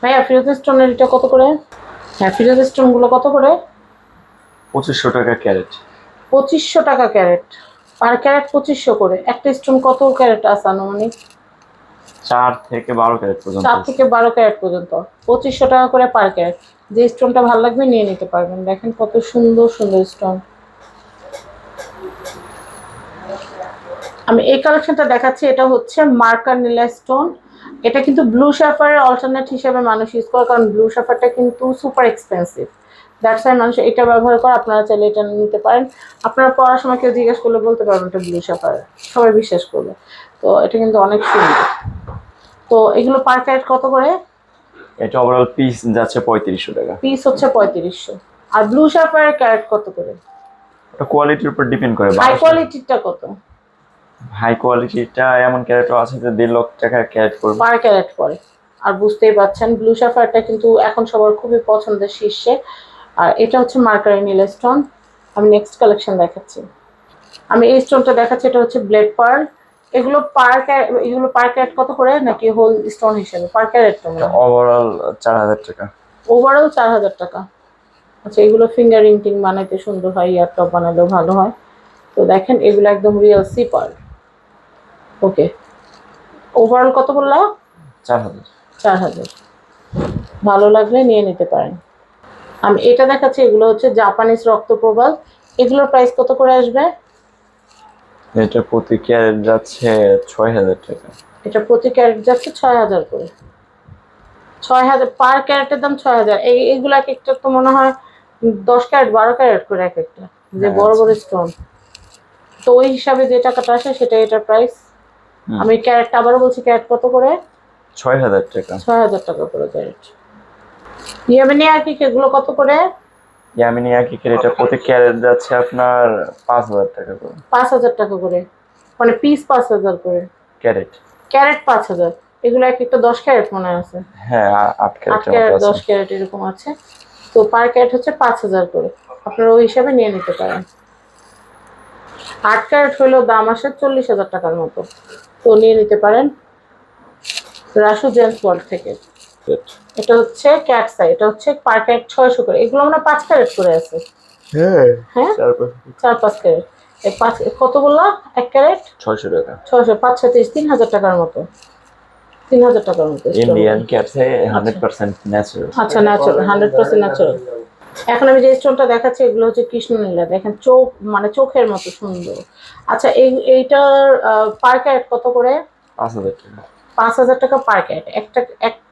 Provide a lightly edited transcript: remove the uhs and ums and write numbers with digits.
ভাইয়া ফিরোজা স্টোনের এটা কত করে? হ্যাঁ, ফিরোজা স্টোন গুলো কত করে? 2500 টাকা ক্যারেট। 2500 টাকা ক্যারেট। পার ক্যারেট 2500 করে। একটা স্টোন কত ক্যারেট আছে আনুমানিক? 4 থেকে 12 ক্যারেট পর্যন্ত চার আছে। থেকে 12 ক্যারেট পর্যন্ত। 2500 টাকা করে পার ক্যারেট। যে স্টোনটা ভালো লাগবে নিয়ে নিতে পারবেন। দেখেন কত সুন্দর সুন্দর স্টোন। আমি এই কালেকশনটা দেখাচ্ছি, এটা হচ্ছে মার্কার স্টোন। এটা কিন্তু ব্লু সাফারের অল্টারনেট হিসেবে মানুষ ইউজ করে, কারণ ব্লু সাফারটা কিন্তু সুপার এক্সপেন্সিভ। দ্যাটস ওয়াই মানুষ এটা ব্যবহার করে। আপনারা চাইলে এটা নিতে পারেন। আপনারা পড়ার সময় কেউ জিজ্ঞেস করলে বলতে পারবেন এটা ব্লু সাফার, সবাই বিশ্বাস করবে। তো এটা কিন্তু অনেক সুন্দর। তো এগুলো পার ক্যারেট কত করে? এটা ওভারঅল পিস যাচ্ছে 3500 টাকা। পিস হচ্ছে 3500। আর ব্লু সাফারের ক্যারেট কত করে? ওটা কোয়ালিটির উপর ডিপেন্ড করে। হাই কোয়ালিটিটা কত? হাই কোয়ালিটিটা এমন ক্যারেটও আছে যে 1.5 লাখ টাকা ক্যারেট পড়বে। পার ক্যারেট পড়ে। আর বুঝতেই পারছেন ব্লু সাফায়ারটা কিন্তু এখন সবার খুবই পছন্দের শীর্ষে। আর এটা হচ্ছে মার্কারি নীল স্টোন। আমি নেক্সট কালেকশন দেখাচ্ছি। আমি এই স্টোনটা দেখাচ্ছি, এটা হচ্ছে ব্লেড পার্ল। এগুলো পার ক্যারেট কত করে, নাকি হোল স্টোন হিসেবে? পার ক্যারেট তো মনে হয়। ওভারঅল 4000 টাকা। ওভারঅল 4000 টাকা। আচ্ছা, এগুলো ফিঙ্গার রিং বানাইতে সুন্দর হয়, ইয়ার টপ বানালেও ভালো হয়। তো দেখেন এগুলো একদম রিয়েল সি পার্ল। ওকে, ওভারঅল কত বললা? 4000। 4000। ভালো লাগলে নিয়ে নিতে পারেন। আমি এটা দেখাচ্ছি, এগুলো হচ্ছে জাপানিজ রক্তপ্রবাল। এগুলোর প্রাইস কত করে আসবে? এটা প্রতি ক্যারেট যাচ্ছে 6000 টাকা। এটা প্রতি ক্যারেট যাচ্ছে 6000 করে। 6000 পার ক্যারেটের দাম 6000। এইগুলো এক একটা তো মনে হয় 10 ক্যারেট 12 ক্যারেট করে এক একটা, যে হ্যাঁ বড় আছে। বড় স্টোন। তো ওই হিসাবে যে টাকাটা আসে সেটা এটার প্রাইস। আমি ক্যারেটটা আবারও বলছি, ক্যারেট কত করে? 6000 টাকা। 6000 টাকা করে ক্যারেট। ইয়ামিনী আর কি এগুলো কত করে? ইয়ামিনী একই ক্যারেট, এটা প্রতি ক্যারেট যাচ্ছে আপনার 5000 টাকা করে। 5000 টাকা করে। মানে পিস 5000 করে। ক্যারেট। ক্যারেট 5000। এগুলো এক একটা 10 ক্যারেট মনে আছে। হ্যাঁ, 8 আট ক্যারেটের মতো ক্যারেট আছে। 10 ক্যারেট এরকম আছে। তো পার ক্যারেট হচ্ছে 5000 করে। আপনারা ওই হিসাবে নিয়ে নিতে পারেন। 8 ক্যারেট হলেও দাম আসে 40,000 টাকার মতো। তো নিয়ে নিতে পারেন রাসু জেন্টস ওয়ার্ল্ড থেকে। এটা হচ্ছে ক্যাটসা, এটা হচ্ছে পার ক্যারেট 600 করে। এগুলো মানে 5 ক্যারেট করে আছে। হ্যাঁ, হ্যাঁ, 4-5। 4-5 ক্যারেট। এই পাঁচ কত বললা? 1 ক্যারেট 600 টাকা। 600, 5-6 3000 টাকার মতো। 3000 টাকার মতো স্টোন। ইন্ডিয়ান ক্যাটে আচ্ছা 100% ন্যাচারাল। আচ্ছা, ন্যাচারাল, 100% ন্যাচারাল। এখন আমি যে স্টোনটা দেখাচ্ছি এগুলো হচ্ছে কৃষ্ণনীলা। দেখেন চোখ, মানে চোখের মতো সুন্দর। আচ্ছা, এইটার পার ক্যারেট কত করে? 5000 টাকা। 5000 টাকা পার ক্যারেট। একটা